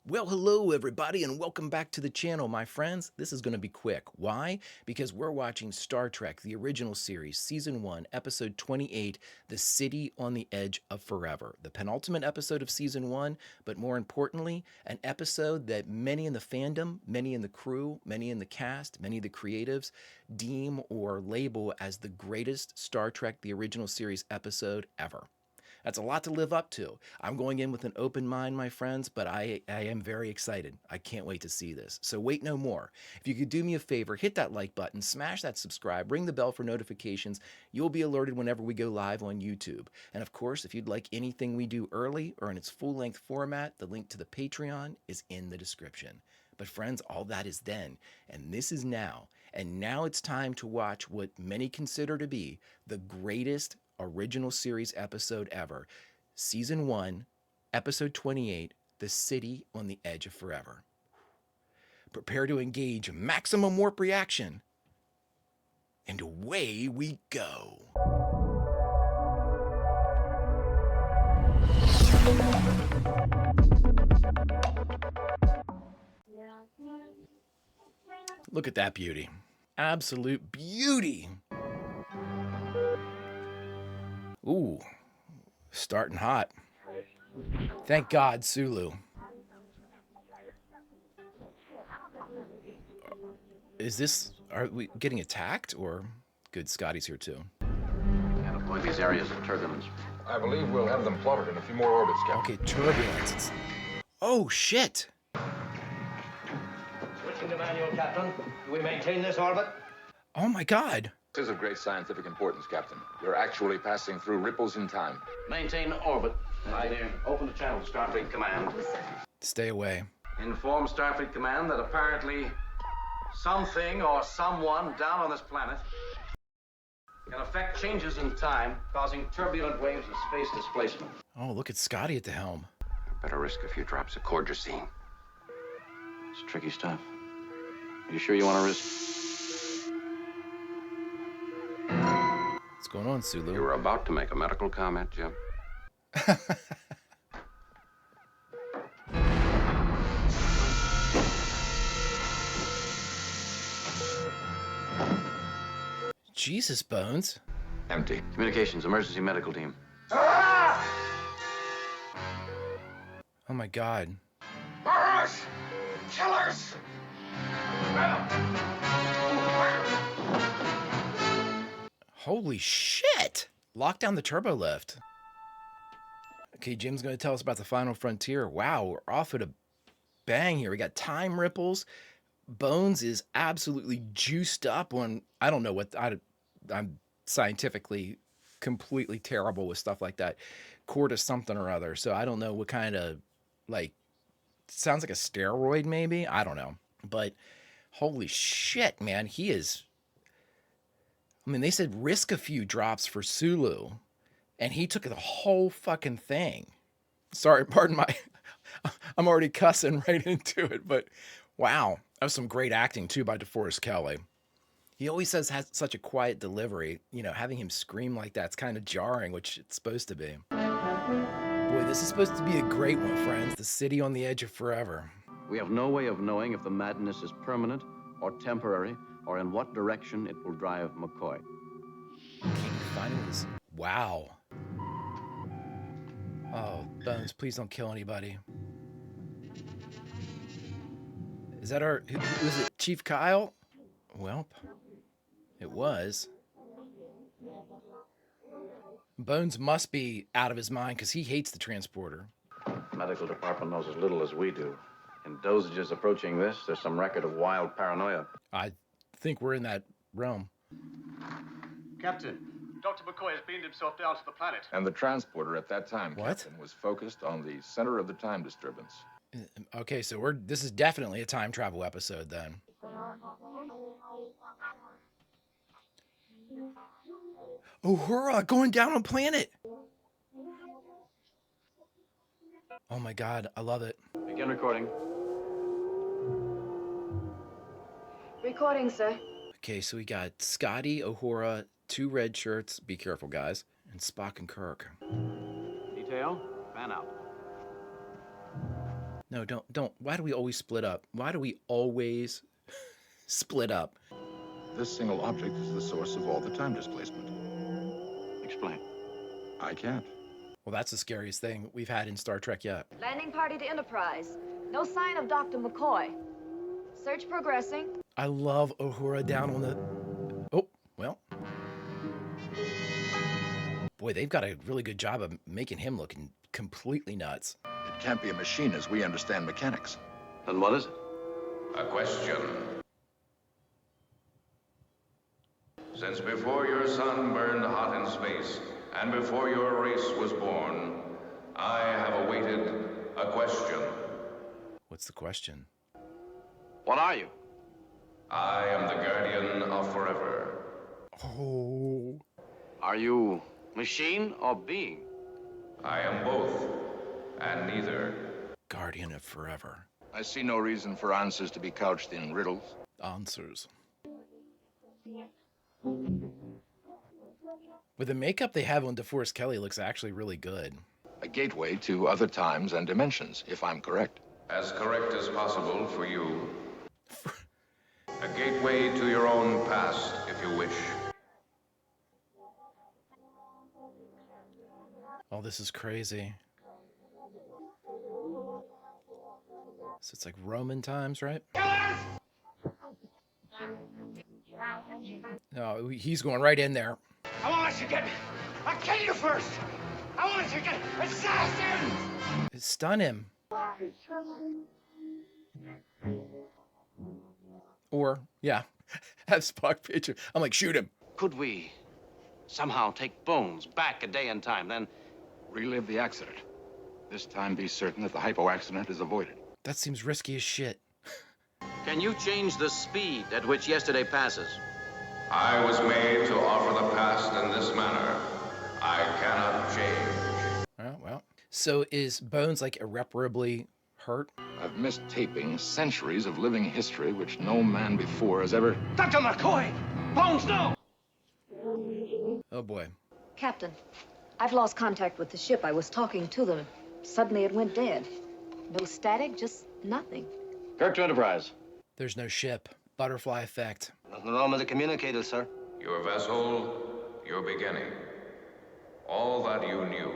Well, hello everybody and welcome back to the channel, my friends. This is going to be quick. Why? Because we're watching Star Trek, the original series, Season 1, Episode 28, The City on the Edge of Forever. The penultimate episode of Season 1, but more importantly, an episode that many in the fandom, many in the crew, many in the cast, many of the creatives deem or label as the greatest Star Trek, the original series episode ever. That's a lot to live up to. I'm going in with an open mind, my friends, but I am very excited. I can't wait to see this. So wait no more. If you could do me a favor, hit that like button, smash that subscribe, ring the bell for notifications. You'll be alerted whenever we go live on YouTube. And of course, if you'd like anything we do early or in its full-length format, the link to the Patreon is in the description. But friends, all that is then, and this is now. And now it's time to watch what many consider to be the greatest original series episode ever. Season 1, Episode 28, The City on the Edge of Forever. Prepare to engage maximum warp reaction. And away we go. Look at that beauty. Absolute beauty. Ooh, starting hot. Thank God, Sulu. Are we getting attacked or? Good, Scotty's here too. And avoid these areas of turbulence. I believe we'll have them plotted in a few more orbits, Captain. Okay, turbulence. Oh, shit. Switching to manual, Captain. Do we maintain this orbit? Oh my God. This is of great scientific importance, Captain. We're actually passing through ripples in time. Maintain orbit. Engineer, open the channel to Starfleet Command. Stay away. Inform Starfleet Command that apparently something or someone down on this planet can affect changes in time, causing turbulent waves of space displacement. Oh, look at Scotty at the helm. Better risk a few drops of cordrazine. It's tricky stuff. Are you sure you want to risk? What's going on, Sulu? You were about to make a medical comment, Jim. Jesus, Bones. Empty. Communications, emergency medical team. Oh my God. Murderers! Killers! Holy shit! Lock down the turbo lift. Okay, Jim's going to tell us about the final frontier. Wow, we're off at a bang here. We got time ripples. Bones is absolutely juiced up on, I don't know what, I'm scientifically completely terrible with stuff like that. Cortis something or other. So I don't know what kind of, like, sounds like a steroid maybe. I don't know. But holy shit, man. He is, I mean, they said risk a few drops for Sulu. And he took the whole fucking thing. Sorry, pardon my, I'm already cussing right into it. But wow. That was some great acting too by DeForest Kelley. He always has such a quiet delivery. You know, having him scream like that's kind of jarring, which it's supposed to be. Boy, this is supposed to be a great one, friends. The City on the Edge of Forever. We have no way of knowing if the madness is permanent or temporary or in what direction it will drive McCoy. Can't you find this? Wow. Oh, Bones, please don't kill anybody. Is that our, was it Chief Kyle? Well, it was. Bones must be out of his mind because he hates the transporter. Medical department knows as little as we do. In dosages approaching this, there's some record of wild paranoia. I think we're in that realm. Captain, Dr. McCoy has beamed himself down to the planet. And the transporter at that time, What? Captain, was focused on the center of the time disturbance. Okay, so this is definitely a time travel episode then. Uhura going down on planet. Oh my God, I love it. Begin recording. Recording, sir. Okay, so we got Scotty, Uhura, 2 red shirts, be careful guys, and Spock and Kirk. Detail, fan out. No, don't. Why do we always split up? Why do we always split up? This single object is the source of all the time displacement. Explain. I can't. Well, that's the scariest thing we've had in Star Trek yet. Landing party to Enterprise. No sign of Dr. McCoy. Search progressing. I love Uhura down on the... Oh, well. Boy, they've got a really good job of making him look completely nuts. It can't be a machine as we understand mechanics. And what is it? A question. Since before your sun burned hot in space, and before your race was born, I have awaited a question. What's the question? What are you? I am the guardian of forever. Oh. Are you machine or being? I am both, and neither. Guardian of Forever. I see no reason for answers to be couched in riddles. Answers. With the makeup they have on DeForest Kelly looks actually really good. A gateway to other times and dimensions, if I'm correct. As correct as possible for you. A gateway to your own past, if you wish. Oh, this is crazy. So it's like Roman times, right? No, he's going right in there. I won't let you get me. I'll kill you first. I won't let you get assassins. Stun him. Or, yeah, have Spock picture. I'm like, shoot him. Could we somehow take Bones back a day in time, then Relive the accident. This time be certain that the hypo accident is avoided. That seems risky as shit. can you change the speed at which yesterday passes? I was made to offer the past in this manner. I cannot change. Well. So is Bones like irreparably hurt? I've missed taping centuries of living history which no man before has ever... Dr. McCoy! Bones, no! Oh boy. Captain, I've lost contact with the ship. I was talking to them. Suddenly it went dead. No static, just nothing. Kirk to Enterprise. There's no ship. Butterfly effect. Nothing wrong with the communicator, sir. Your vessel, your beginning. All that you knew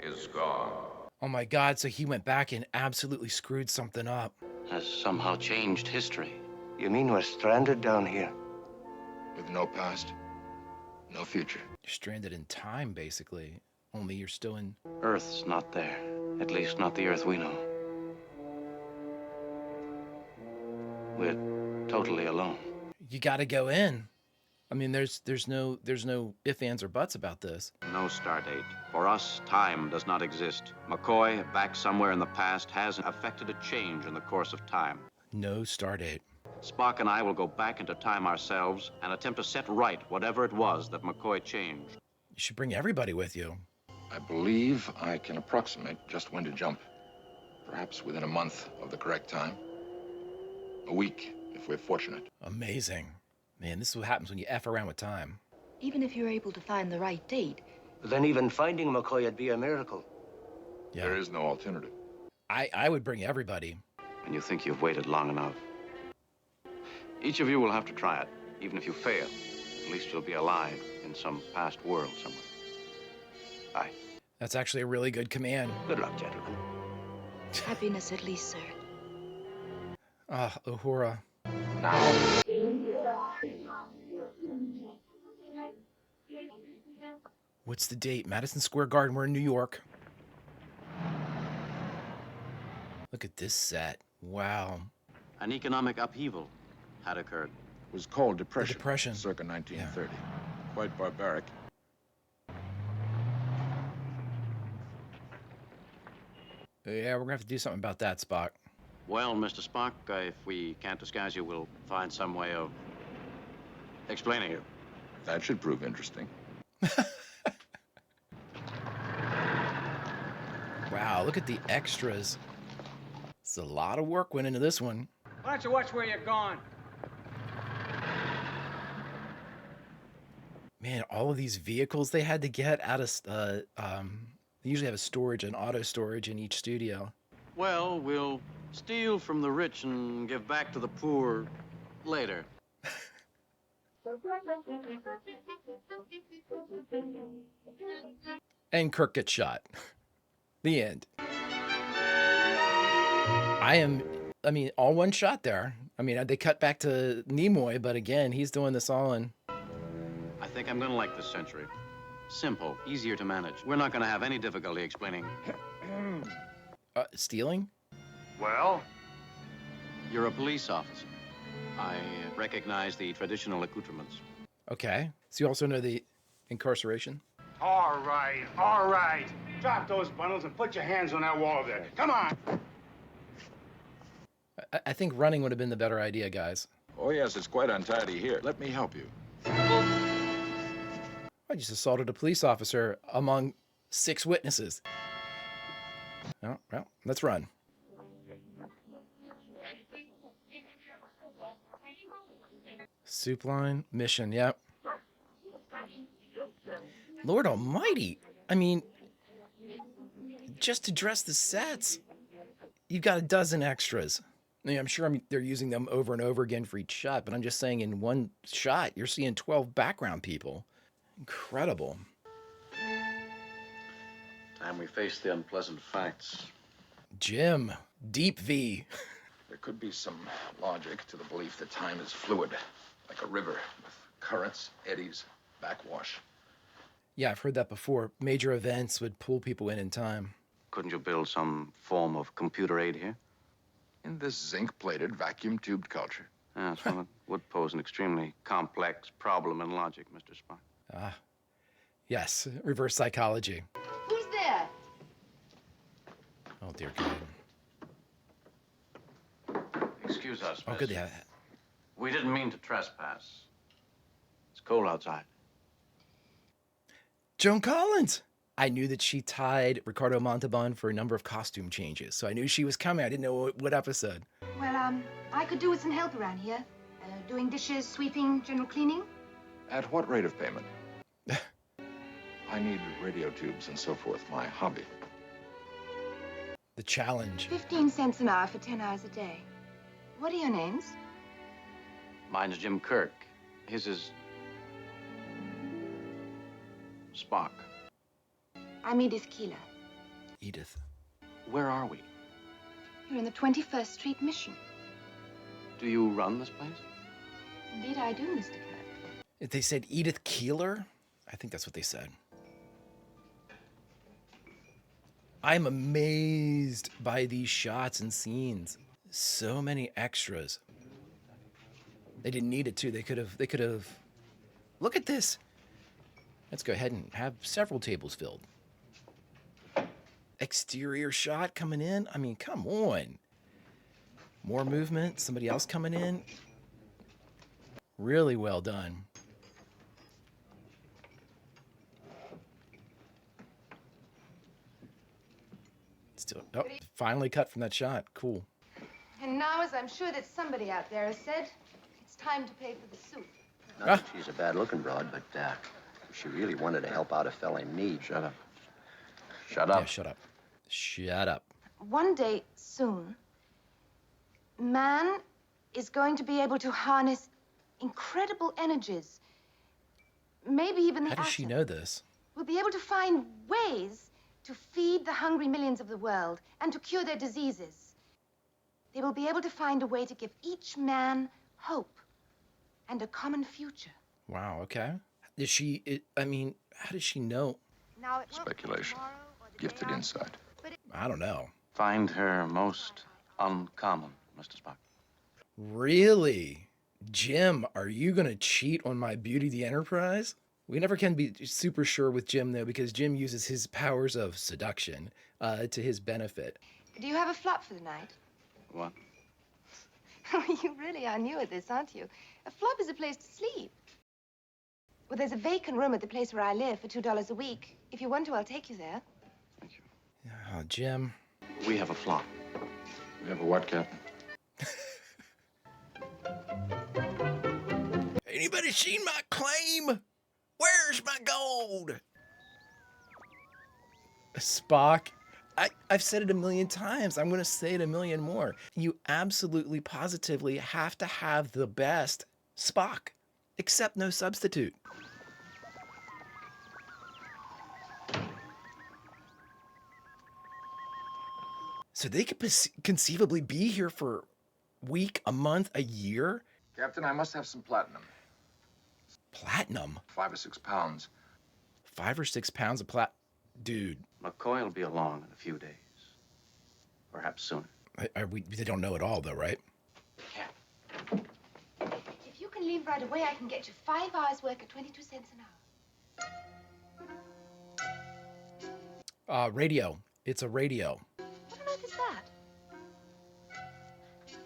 is gone. Oh my god, so he went back and absolutely screwed something up. Has somehow changed history. You mean we're stranded down here? With no past, no future. You're stranded in time, basically. Only you're still in... Earth's not there. At least not the Earth we know. We're totally alone. You gotta go in. I mean, there's no ifs, ands, or buts about this. No stardate. For us, time does not exist. McCoy, back somewhere in the past, has effected a change in the course of time. No stardate. Spock and I will go back into time ourselves and attempt to set right whatever it was that McCoy changed. You should bring everybody with you. I believe I can approximate just when to jump. Perhaps within a month of the correct time. A week, if we're fortunate. Amazing. Man, this is what happens when you F around with time. Even if you're able to find the right date. Then even finding McCoy would be a miracle. Yeah. There is no alternative. I would bring everybody. And you think you've waited long enough. Each of you will have to try it. Even if you fail, at least you'll be alive in some past world somewhere. Aye. That's actually a really good command. Good luck, gentlemen. Happiness at least, sir. Ah, Uhura. What's the date? Madison Square Garden. We're in New York. Look at this set. Wow. An economic upheaval had occurred. It was called Depression. Depression. Circa 1930. Quite barbaric. Yeah, we're gonna have to do something about that, Spock. Well, Mr. Spock, if we can't disguise you, we'll find some way of explaining it. That should prove interesting. Wow, look at the extras. It's a lot of work went into this one. Why don't you watch where you're going? Man, all of these vehicles they had to get out of, they usually have a storage, an auto storage in each studio. Well, we'll steal from the rich and give back to the poor later. And Kirk gets shot. The end. I mean, all one shot there. I mean, they cut back to Nimoy, but again, he's doing this all in. I think I'm gonna like this century. Simple, easier to manage. We're not gonna have any difficulty explaining. Stealing? Well? You're a police officer. I recognize the traditional accoutrements. Okay. So you also know the incarceration? All right, all right. Drop those bundles and put your hands on that wall there. Come on. I think running would have been the better idea, guys. Oh, yes, it's quite untidy here. Let me help you. I just assaulted a police officer among 6 witnesses. Oh, well, let's run. Soup line, mission, yep. Lord almighty. I mean, just to dress the sets, you've got a dozen extras. I mean, I'm sure they're using them over and over again for each shot, but I'm just saying in one shot, you're seeing 12 background people. Incredible. Time we face the unpleasant facts. Jim, deep V. There could be some logic to the belief that time is fluid, like a river with currents, eddies, backwash. Yeah, I've heard that before. Major events would pull people in time. Couldn't you build some form of computer aid here? In this zinc-plated, vacuum-tubed culture. Yes, well, it would pose an extremely complex problem in logic, Mr. Spock. Ah, yes, reverse psychology. Who's there? Oh, dear God. Excuse us, Oh, miss. good. Yeah. We didn't mean to trespass. It's cold outside. Joan Collins. I knew that she tied Ricardo Montalban for a number of costume changes, so I knew she was coming. I didn't know what episode. Well, I could do with some help around here. Doing dishes, sweeping, general cleaning. At what rate of payment? I need radio tubes and so forth, my hobby. The challenge. 15 cents an hour for 10 hours a day. What are your names? Mine's Jim Kirk. His is... Spock. I'm Edith Keeler. Edith. Where are we? You're in the 21st Street Mission. Do you run this place? Indeed I do, Mr. Kirk. If they said Edith Keeler, I think that's what they said. I'm amazed by these shots and scenes. So many extras. They didn't need it to. They could have. Look at this. Let's go ahead and have several tables filled. Exterior shot coming in. I mean, come on. More movement. Somebody else coming in. Really well done. Still, oh, finally cut from that shot. Cool. And now, as I'm sure that somebody out there has said, it's time to pay for the soup. Not that she's a bad-looking broad, but if she really wanted to help out a fella in need. Shut up. Shut up. Yeah, shut up. Shut up. One day soon, man is going to be able to harness incredible energies. Maybe even the How does she atom. know this? We'll be able to find ways to feed the hungry millions of the world and to cure their diseases. They will be able to find a way to give each man hope and a common future. Wow, okay. Is she, I mean, how does she know? Now, it won't be Speculation. tomorrow or the Gifted day after, insight. but I don't know. Find her most uncommon, Mr. Spock. Really? Jim, are you going to cheat on my Beauty the Enterprise? We never can be super sure with Jim, though, because Jim uses his powers of seduction to his benefit. Do you have a flop for the night? What? You really are new at this, aren't you? A flop is a place to sleep. Well, there's a vacant room at the place where I live for $2 a week. If you want to, I'll take you there. Thank you. Oh, Jim. We have a flop. We have a what, Captain? Anybody seen my claim? Where's my gold? Spock I've said it a million times. I'm going to say it a million more. You absolutely, positively have to have the best Spock, except no substitute. So they could conceivably be here for a week, a month, a year? Captain, I must have some platinum. Platinum? 5 or 6 pounds. 5 or 6 pounds of plat... Dude. McCoy will be along in a few days. Perhaps sooner. They don't know it all, though, right? If you can leave right away, I can get you 5 hours' work at 22 cents an hour. Radio. It's a radio. What on earth is that?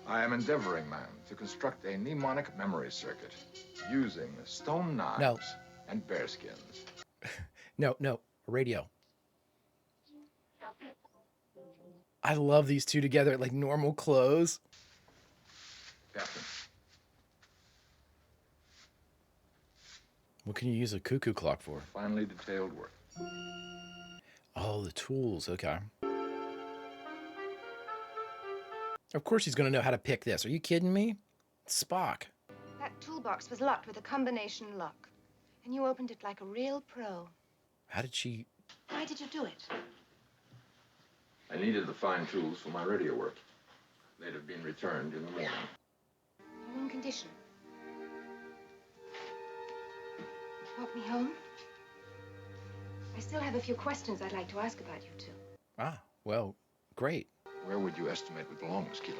I am endeavoring, ma'am, to construct a mnemonic memory circuit using stone knives No. and bearskins. No, radio. I love these two together, like normal clothes. Captain. What can you use a cuckoo clock for? Finely detailed work. Oh, the tools. Okay. Of course he's going to know how to pick this. Are you kidding me? Spock. That toolbox was locked with a combination lock. And you opened it like a real pro. How did she... Why did you do it? I needed the fine tools for my radio work. They'd have been returned in the morning. You're in condition. Walk me home? I still have a few questions I'd like to ask about you two. Ah, well, great. Where would you estimate we belong, Miss Keeler?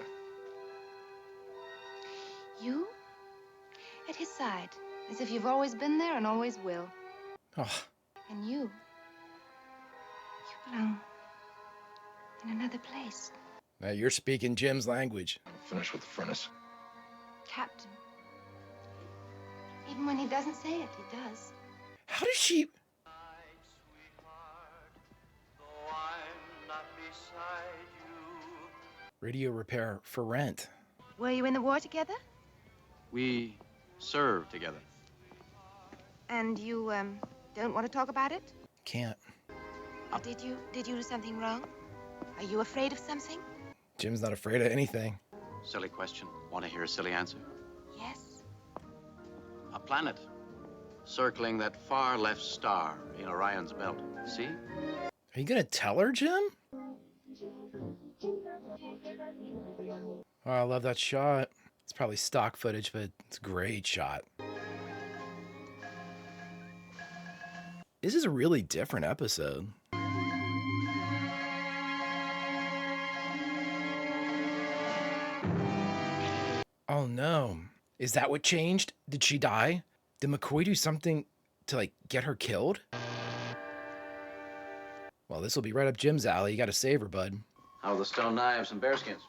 You? At his side, as if you've always been there and always will. Oh. And you belong in another place. Now you're speaking Jim's language. I'm finished with the furnace. Captain. Even when he doesn't say it, he does. How does she... Radio repair for rent. Were you in the war together? We served together. And you, don't want to talk about it? Can't. Did you do something wrong? Are you afraid of something? Jim's not afraid of anything. Silly question. Want to hear a silly answer? Yes. A planet circling that far left star in Orion's belt. See? Are you going to tell her, Jim? Oh, I love that shot. It's probably stock footage, but it's a great shot. This is a really different episode. Oh no. Is that what changed? Did she die? Did McCoy do something to, like, get her killed? Well, this will be right up Jim's alley. You gotta save her, bud. How are the stone knives and bearskins?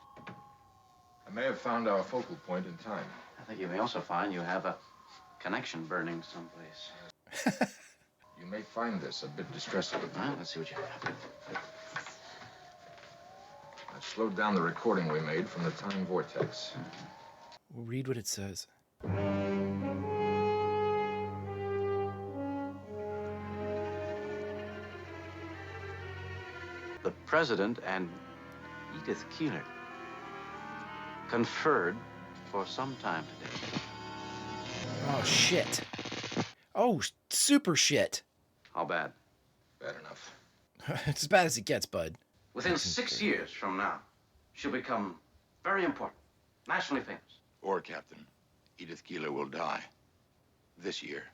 I may have found our focal point in time. I think you may also find you have a connection burning someplace. You may find this a bit distressing. Well, let's see what you have. I've slowed down the recording we made from the time vortex. We'll read what it says. The President and Edith Keeler conferred for some time today. Oh, shit. Oh, super shit. How bad? Bad enough. It's as bad as it gets, bud. Within 6 years from now, she'll become very important, nationally famous. Or, Captain, Edith Keeler will die. This year.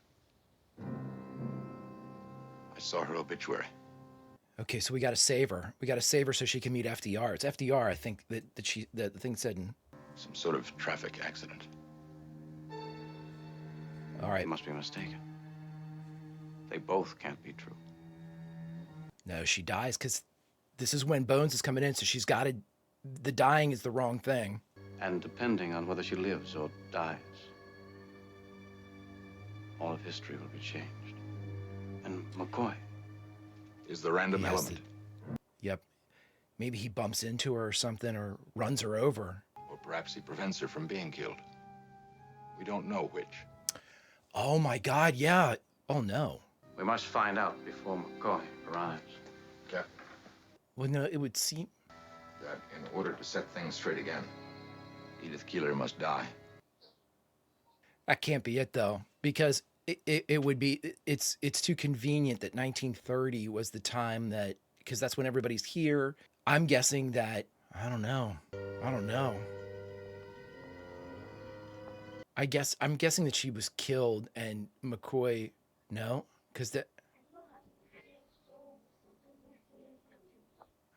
I saw her obituary. Okay, so we gotta save her. We gotta save her so she can meet FDR. It's FDR, I think, that the thing said. Some sort of traffic accident. All right. You must be mistaken. They both can't be true. No, she dies because this is when Bones is coming in, so she's got to... The dying is the wrong thing. And depending on whether she lives or dies, all of history will be changed. And McCoy is the random element. Yep. Maybe he bumps into her or something, or runs her over. Or perhaps he prevents her from being killed. We don't know which. Oh my God, yeah. Oh no. We must find out before McCoy arrives. Captain. Well, no, it would seem that in order to set things straight again, Edith Keeler must die. that can't be it though, because it would be it's too convenient that 1930 was the time that, because that's when everybody's here. I'm guessing that I don't know. I don't know. I'm guessing that she was killed and McCoy, no, because that.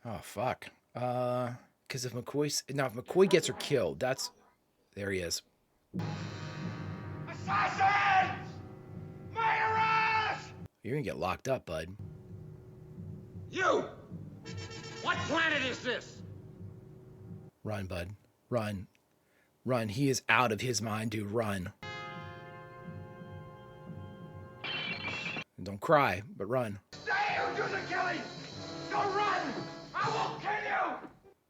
Oh fuck. Because if McCoy gets her killed, that's there he is. Assassins! Murderers! You're gonna get locked up, bud. You! What planet is this? Run, bud. Run. Run. He is out of his mind, dude. Run. Don't cry, but run. Stay or do the killing! Don't run! I won't kill you!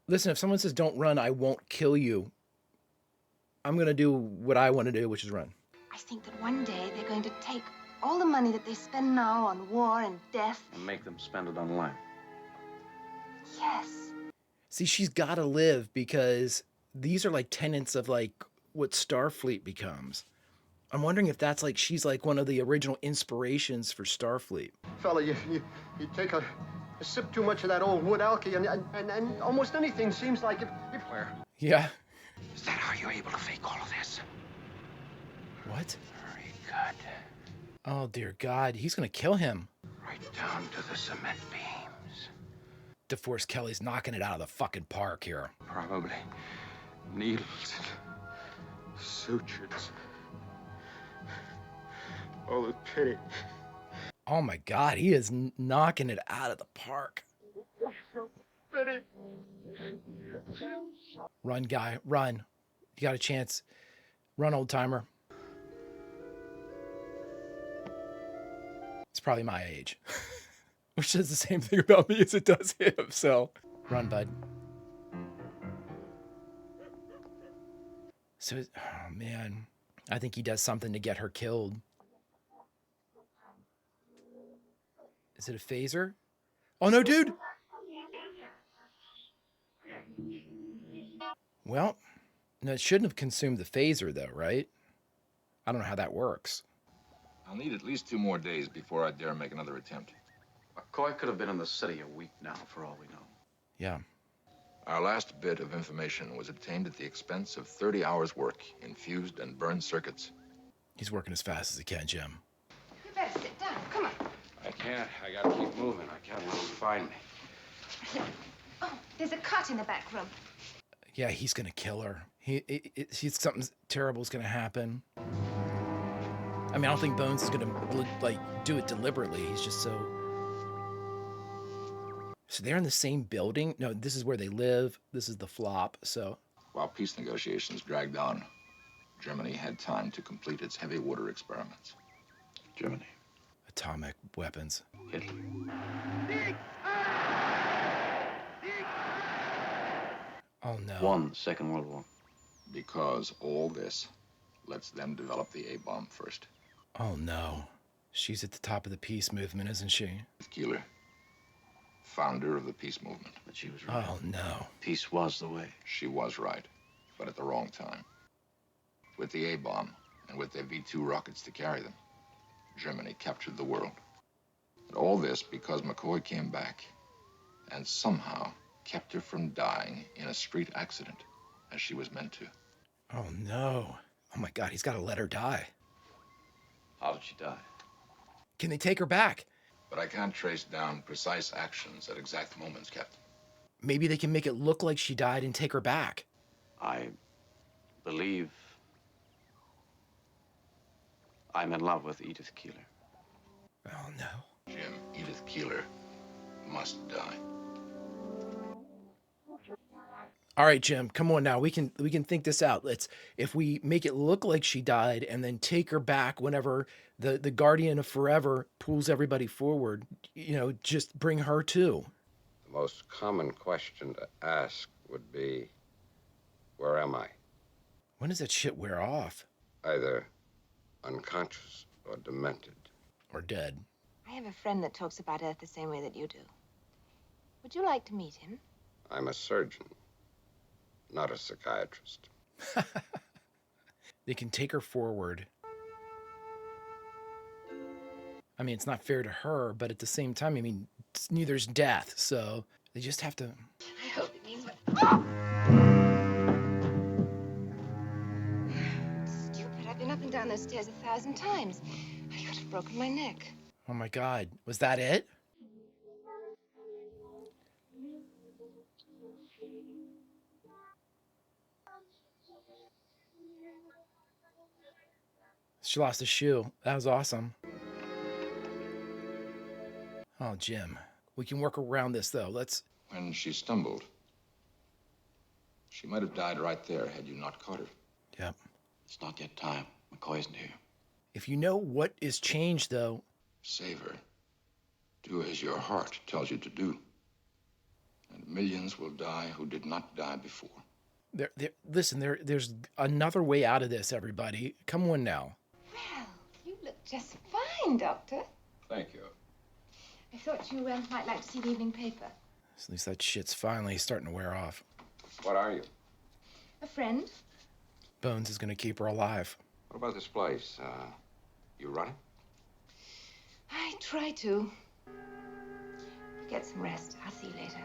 Listen, if someone says don't run, I won't kill you, I'm gonna do what I want to do, which is run. I think that one day they're going to take all the money that they spend now on war and death. And make them spend it on life. Yes. See, she's gotta live because these are like tenets of like what Starfleet becomes. I'm wondering if that's like she's like one of the original inspirations for Starfleet. Fella, you take a sip too much of that old wood alky, and almost anything seems like if Where? Yeah. Is that how you're able to fake all of this? What? Very good. Oh dear God, he's gonna kill him. Right down to the cement beams. DeForest Kelly's knocking it out of the fucking park here. Probably needles and sutures. Oh, the pity. Oh my God, he is knocking it out of the park. Run, guy, run. You got a chance. Run, old timer. It's probably my age, which says the same thing about me as it does him. So run, bud. So, oh man, I think he does something to get her killed. Is it a phaser? Oh no, dude! Well, no, it shouldn't have consumed the phaser though, right? I don't know how that works. I'll need at least 2 more days before I dare make another attempt. McCoy could have been in the city a week now, for all we know. Yeah. Our last bit of information was obtained at the expense of 30 hours' work in fused and burned circuits. He's working as fast as he can, Jim. You better sit down. Come on. I can't. I gotta keep moving. I can't let him find me. Oh, there's a cot in the back room. Yeah, he's gonna kill her. He's something terrible is gonna happen. I mean, I don't think Bones is gonna like do it deliberately. He's just so. So they're in the same building. No, this is where they live. This is the flop. So. While peace negotiations dragged on, Germany had time to complete its heavy water experiments. Germany. Atomic weapons. Hitler. Oh no. Won the Second World War. Because all this lets them develop the A-bomb first. Oh no. She's at the top of the peace movement, isn't she? Keeler, founder of the peace movement. But she was right. Oh no. Peace was the way. She was right, but at the wrong time. With the A-bomb and with their V-2 rockets to carry them, Germany captured the world. And all this because McCoy came back and somehow kept her from dying in a street accident, as she was meant to. Oh no. Oh my God, he's got to let her die. How did she die? Can they take her back? But I can't trace down precise actions at exact moments, Captain. Maybe they can make it look like she died and take her back. I believe I'm in love with Edith Keeler. Oh no. Jim, Edith Keeler must die. All right, Jim, come on now. We can think this out. If we make it look like she died and then take her back whenever the Guardian of Forever pulls everybody forward, just bring her too. The most common question to ask would be, where am I? When does that shit wear off? Either unconscious or demented. Or dead. I have a friend that talks about Earth the same way that you do. Would you like to meet him? I'm a surgeon, not a psychiatrist. They can take her forward. I mean, it's not fair to her, but at the same time, I mean, neither's death, so they just have to. I hope it means what. Stupid. I've been up and down those stairs 1,000 times. I could have broken my neck. Oh my God, was that it? She lost a shoe. That was awesome. Oh, Jim. We can work around this, though. Let's... When she stumbled, she might have died right there had you not caught her. Yep. It's not yet time. McCoy isn't here. If you know what is changed, though... Save her. Do as your heart tells you to do. And millions will die who did not die before. Listen, there's another way out of this, everybody. Come on now. Well, you look just fine, Doctor. Thank you. I thought you might like to see the evening paper. At least that shit's finally starting to wear off. What are you? A friend? Bones is going to keep her alive. What about this place? You running? I try to. Get some rest. I'll see you later.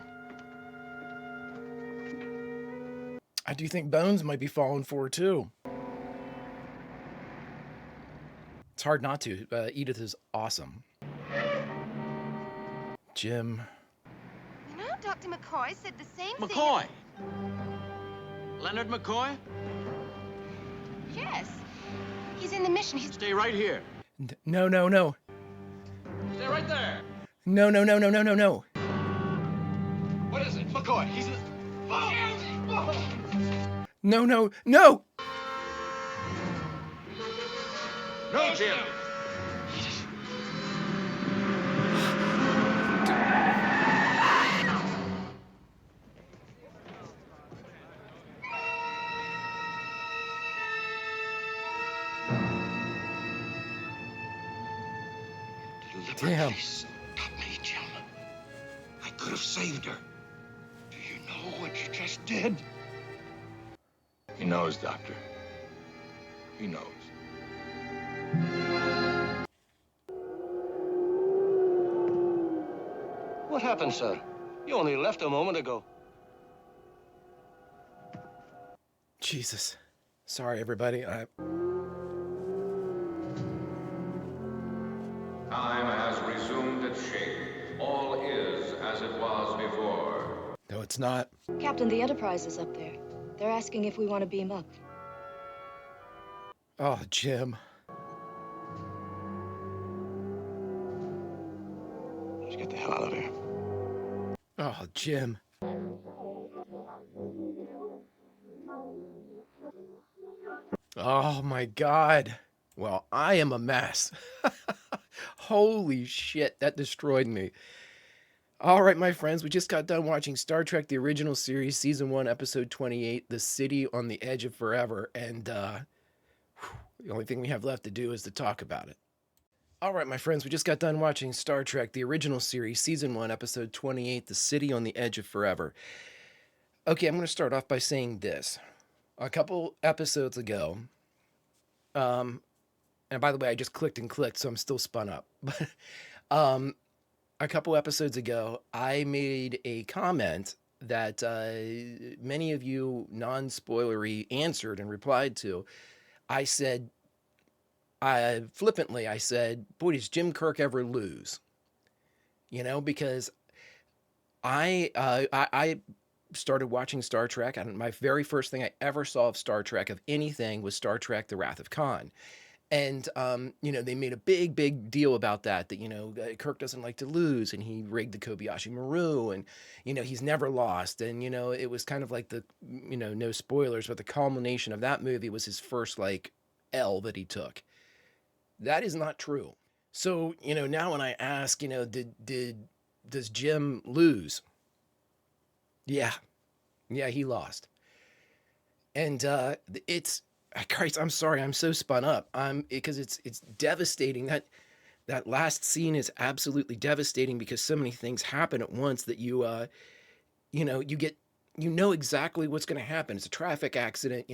I do think Bones might be falling for her, too. It's hard not to. Edith is awesome. Jim. You know, Dr. McCoy said the same thing. McCoy! Leonard McCoy? Yes. He's in the mission. He's... Stay right here. No, no, no. Stay right there. No, no, no, no, no, no, no. What is it? McCoy, he's in... Oh! No, no, no! No, Jim! Damn. Not me, Jim. I could have saved her. Do you know what you just did? He knows, Doctor. He knows. What happened, sir? You only left a moment ago. Jesus. Sorry, everybody. Time has resumed its shape. All is as it was before. No, it's not. Captain, the Enterprise is up there. They're asking if we want to beam up. Oh, Jim. Let's get the hell out of here. Oh, Jim. Oh, my God. Well, I am a mess. Holy shit, that destroyed me. All right, my friends, we just got done watching Star Trek, the original series, Season 1, Episode 28, The City on the Edge of Forever. And the only thing we have left to do is to talk about it. All right, my friends, we just got done watching Star Trek, the original series, Season 1, Episode 28, The City on the Edge of Forever. Okay, I'm going to start off by saying this. A couple episodes ago, and by the way, I just clicked and clicked, so I'm still spun up. But a couple episodes ago, I made a comment that many of you non-spoilery answered and replied to. I said, flippantly, I said, boy, does Jim Kirk ever lose? You know, because I started watching Star Trek, and my very first thing I ever saw of Star Trek, of anything, was Star Trek, The Wrath of Khan. And, you know, they made a big deal about that, you know, Kirk doesn't like to lose, and he rigged the Kobayashi Maru, and, you know, he's never lost. And, you know, it was kind of like the, you know, no spoilers, but the culmination of that movie was his first, like, L that he took. That is not true. So, you know, now when I ask, you know, does Jim lose? Yeah, he lost. And it's... Christ, I'm sorry, I'm so spun up. Because it's devastating that That last scene is absolutely devastating because so many things happen at once that you get, exactly what's going to happen. It's a traffic accident,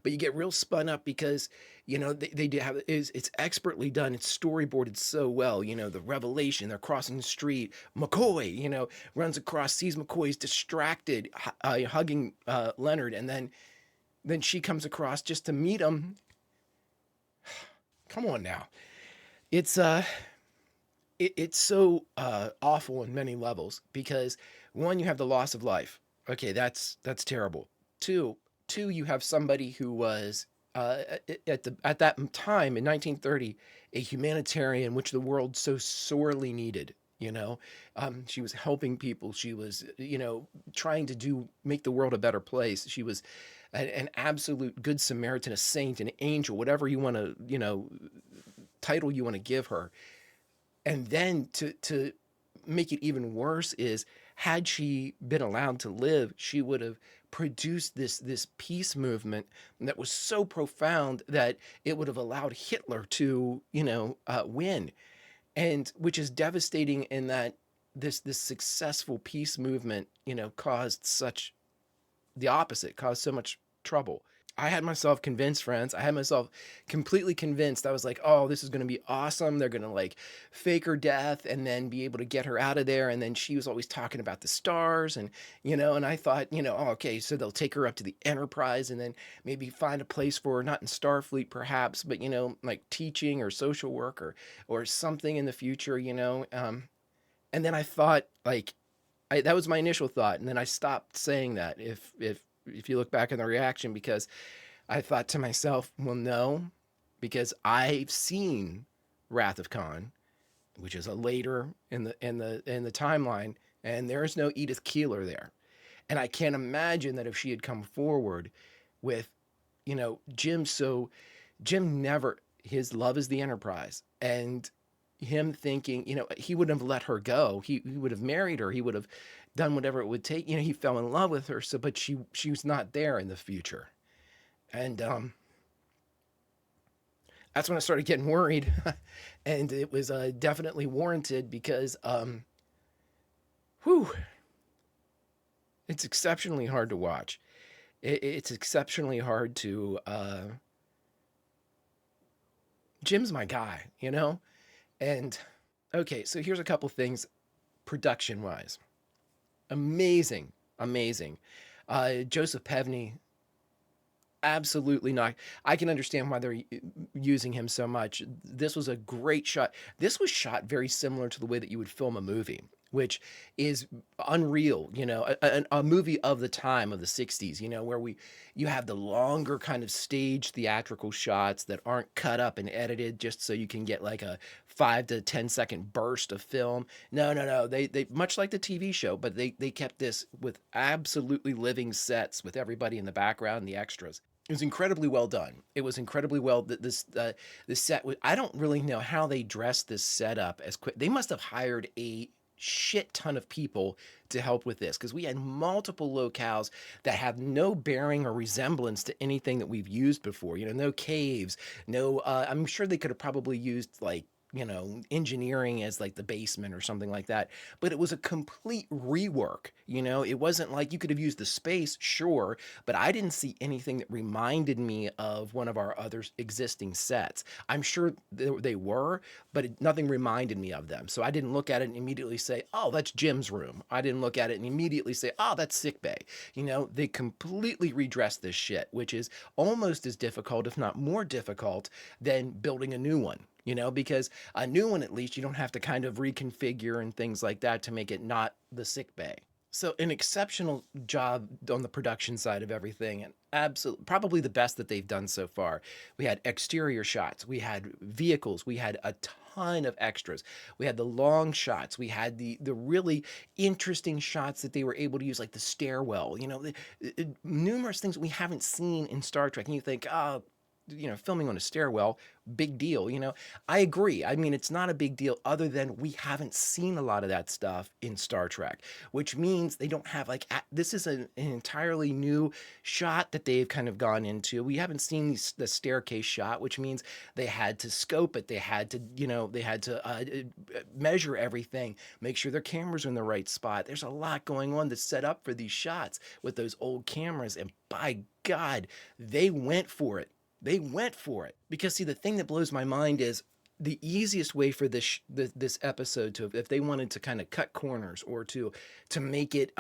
but you get real spun up because, they do have, it's expertly done. It's storyboarded so well, the revelation, they're crossing the street. McCoy, runs across, sees McCoy's distracted, hugging Leonard. And then she comes across just to meet him. Come on now. It's, it's so awful in many levels because one, you have the loss of life. Okay, that's terrible. Two, you have somebody who was at that time in 1930 a humanitarian, which the world so sorely needed. She was helping people. She was trying to make the world a better place. She was an absolute good Samaritan, a saint, an angel, whatever you want to title you want to give her. And then to make it even worse is, had she been allowed to live, she would have produced this peace movement that was so profound that it would have allowed Hitler to win, and which is devastating in that this successful peace movement caused such the opposite, caused so much trouble. I had myself convinced, friends. I had myself completely convinced. I was like, oh, this is going to be awesome. They're going to like fake her death and then be able to get her out of there. And then she was always talking about the stars and I thought, oh, okay, so they'll take her up to the Enterprise and then maybe find a place for her, not in Starfleet perhaps, but, like teaching or social work or something in the future, and then I thought like, that was my initial thought. And then I stopped saying that if you look back in the reaction, because I thought to myself, well, no, because I've seen Wrath of Khan, which is a later in the timeline, and there's no Edith Keeler there. And I can't imagine that if she had come forward with, Jim, Jim never, his love is the Enterprise. And him thinking, he wouldn't have let her go. He would have married her. He would have done whatever it would take. He fell in love with her. So, but she was not there in the future. And that's when I started getting worried. And it was definitely warranted because, it's exceptionally hard to watch. It's exceptionally hard to, Jim's my guy, And okay, so here's a couple things production wise. Amazing. Joseph Pevney, absolutely not. I can understand why they're using him so much. This was a great shot. This was shot very similar to the way that you would film a movie, which is unreal, a movie of the time of the 60s, where you have the longer kind of stage theatrical shots that aren't cut up and edited just so you can get like a 5 to 10 second burst of film. No. They much like the TV show, but they kept this with absolutely living sets with everybody in the background and the extras. It was incredibly well done. It was incredibly well. This set. I don't really know how they dressed this setup as quick. They must have hired a shit ton of people to help with this, because we had multiple locales that have no bearing or resemblance to anything that we've used before. No caves, no. I'm sure they could have probably used like engineering as like the basement or something like that. But it was a complete rework. It wasn't like you could have used the space, sure, but I didn't see anything that reminded me of one of our other existing sets. I'm sure they were, but nothing reminded me of them. So I didn't look at it and immediately say, oh, that's Jim's room. I didn't look at it and immediately say, oh, that's sick bay. They completely redressed this shit, which is almost as difficult, if not more difficult, than building a new one. Because a new one, at least, you don't have to kind of reconfigure and things like that to make it not the sick bay. So an exceptional job on the production side of everything, and probably the best that they've done so far. We had exterior shots, we had vehicles, we had a ton of extras, we had the long shots, we had the really interesting shots that they were able to use, like the stairwell, numerous things we haven't seen in Star Trek. And you think, oh, filming on a stairwell, big deal. I agree. I mean, it's not a big deal other than we haven't seen a lot of that stuff in Star Trek, which means they don't have this is an entirely new shot that they've kind of gone into. We haven't seen the staircase shot, which means they had to scope it. They had to, measure everything, make sure their cameras are in the right spot. There's a lot going on that's set up for these shots with those old cameras. And by God, they went for it. They went for it. Because see, the thing that blows my mind is the easiest way for this episode to, if they wanted to kind of cut corners or to make it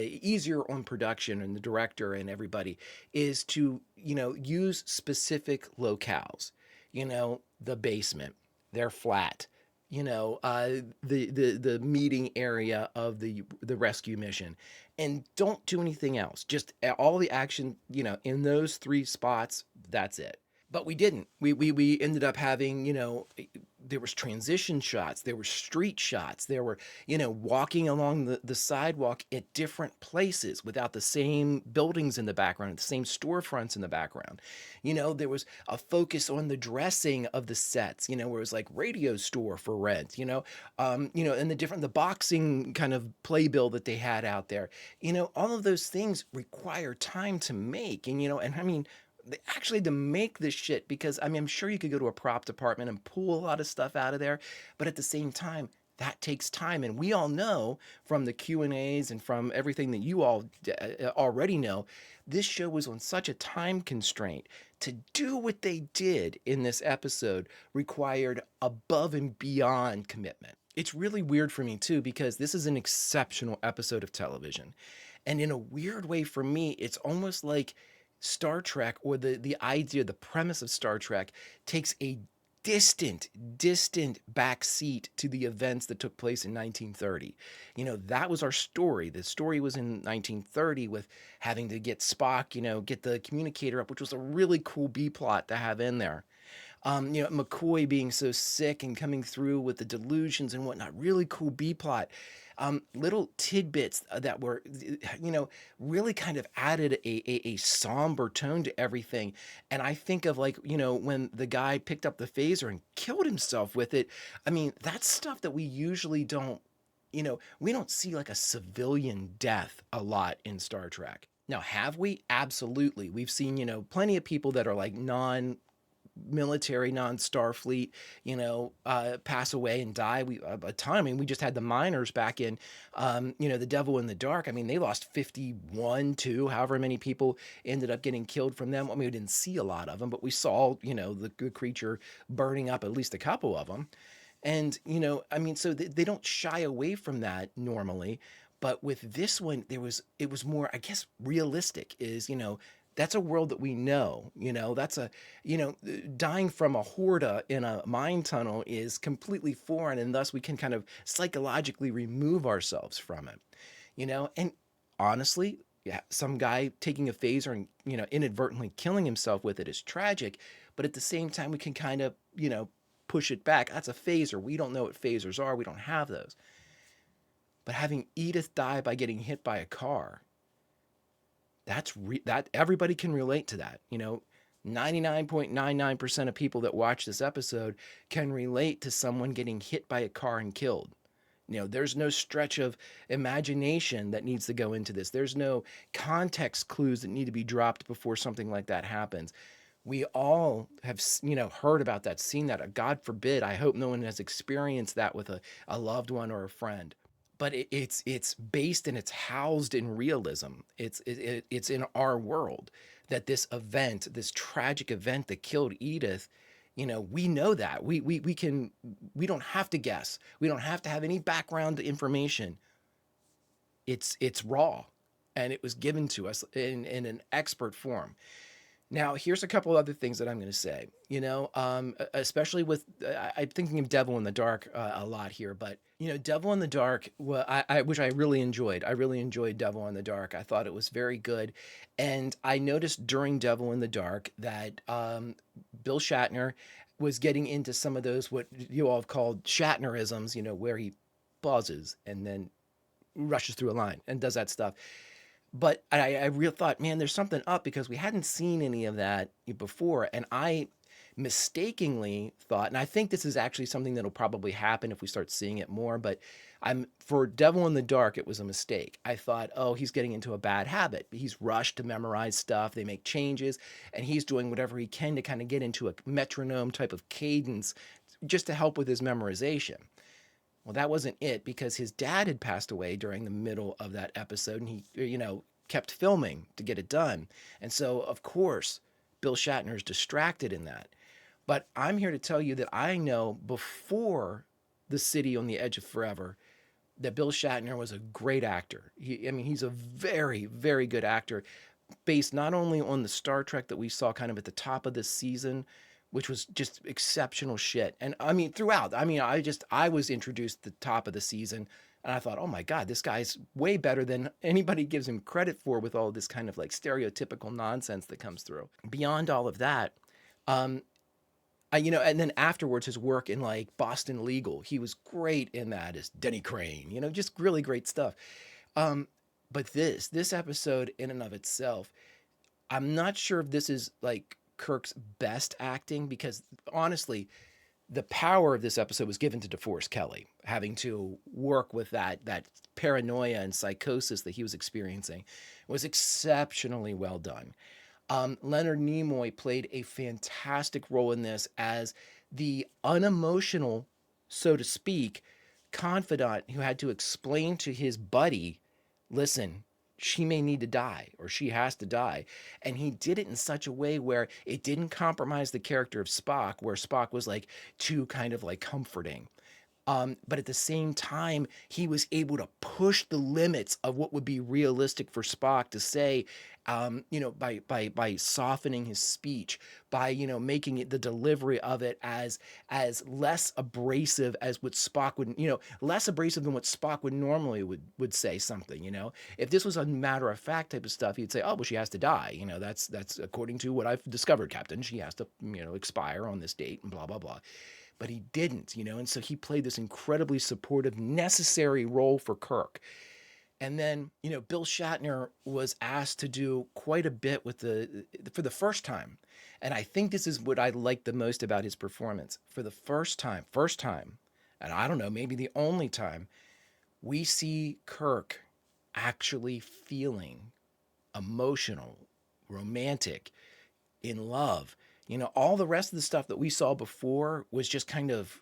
easier on production and the director and everybody, is to use specific locales. The basement, their flat, the meeting area of the rescue mission, and don't do anything else. Just all the action, in those 3 spots. That's it. But we didn't. We ended up having, there was transition shots, there were street shots, there were, walking along the sidewalk at different places without the same buildings in the background, the same storefronts in the background. There was a focus on the dressing of the sets, where it was like radio store for rent, and the boxing kind of playbill that they had out there. All of those things require time to make. And I mean, they actually had to make this shit because, I mean, I'm sure you could go to a prop department and pull a lot of stuff out of there, but at the same time, that takes time. And we all know from the Q&As and from everything that you all already know, this show was on such a time constraint. To do what they did in this episode required above and beyond commitment. It's really weird for me too, because this is an exceptional episode of television. And in a weird way for me, it's almost like Star Trek, or the idea, the premise of Star Trek, takes a distant back seat to the events that took place in 1930. That was our story. The story was in 1930 with having to get Spock, get the communicator up, which was a really cool B plot to have in there. McCoy being so sick and coming through with the delusions and whatnot, really cool B plot. Little tidbits that were, really kind of added a somber tone to everything. And I think of when the guy picked up the phaser and killed himself with it. I mean, that's stuff that we usually don't, we don't see like a civilian death a lot in Star Trek. Now, have we? Absolutely. We've seen, plenty of people that are like non-military, non-Starfleet, pass away and die. A ton. I mean, we just had the miners back in, The Devil in the Dark. I mean, they lost 51, however many people ended up getting killed from them. I mean, we didn't see a lot of them, but we saw, the creature burning up at least a couple of them. And, I mean, so they don't shy away from that normally. But with this one, it was more, I guess, realistic. That's a world that we know, that's dying from a horda in a mine tunnel is completely foreign, and thus we can kind of psychologically remove ourselves from it, and honestly, yeah, some guy taking a phaser and, inadvertently killing himself with it is tragic, but at the same time, we can kind of, push it back. That's a phaser. We don't know what phasers are. We don't have those. But having Edith die by getting hit by a car, that everybody can relate to that. 99.99% of people that watch this episode can relate to someone getting hit by a car and killed. There's no stretch of imagination that needs to go into this. There's no context clues that need to be dropped before something like that happens. We all have, heard about that, seen that. God forbid, I hope no one has experienced that with a loved one or a friend. But it's based and it's housed in realism. It's in our world that this event, this tragic event that killed Edith, we know that. We don't have to guess. We don't have to have any background information. It's raw, and it was given to us in an expert form. Now, here's a couple other things that I'm going to say, especially with, I'm thinking of Devil in the Dark a lot here, but, Devil in the Dark, which I really enjoyed. I really enjoyed Devil in the Dark. I thought it was very good. And I noticed during Devil in the Dark that Bill Shatner was getting into some of those, what you all have called Shatnerisms, where he pauses and then rushes through a line and does that stuff. But I really thought, man, there's something up because we hadn't seen any of that before. And I mistakenly thought, and I think this is actually something that'll probably happen if we start seeing it more, but for Devil in the Dark, it was a mistake. I thought, oh, he's getting into a bad habit. He's rushed to memorize stuff, they make changes, and he's doing whatever he can to kind of get into a metronome type of cadence just to help with his memorization. Well, that wasn't it because his dad had passed away during the middle of that episode and he, kept filming to get it done. And so, of course, Bill Shatner is distracted in that. But I'm here to tell you that I know before The City on the Edge of Forever that Bill Shatner was a great actor. He's a very, very good actor based not only on the Star Trek that we saw kind of at the top of this season, which was just exceptional shit. And throughout, I was introduced at the top of the season and I thought, oh my God, this guy's way better than anybody gives him credit for with all this kind of like stereotypical nonsense that comes through. Beyond all of that, and then afterwards, his work in like Boston Legal, he was great in that as Denny Crane, just really great stuff. But this episode in and of itself, I'm not sure if this is like Kirk's best acting because honestly, the power of this episode was given to DeForest Kelley, having to work with that paranoia and psychosis that he was experiencing. It was exceptionally well done. Leonard Nimoy played a fantastic role in this as the unemotional, so to speak, confidant who had to explain to his buddy, listen, she may need to die or she has to die. And he did it in such a way where it didn't compromise the character of Spock, where Spock was like too kind of like comforting. But at the same time, he was able to push the limits of what would be realistic for Spock to say, by softening his speech, by making it the delivery of it as less abrasive as what Spock would, less abrasive than what Spock would normally would say something. If this was a matter of fact type of stuff, he'd say, oh well, she has to die. That's according to what I've discovered, Captain. She has to expire on this date and blah blah blah. But he didn't, and so he played this incredibly supportive, necessary role for Kirk. And then, Bill Shatner was asked to do quite a bit for the first time. And I think this is what I like the most about his performance. For the first time, and I don't know, maybe the only time, we see Kirk actually feeling emotional, romantic, in love. All the rest of the stuff that we saw before was just kind of,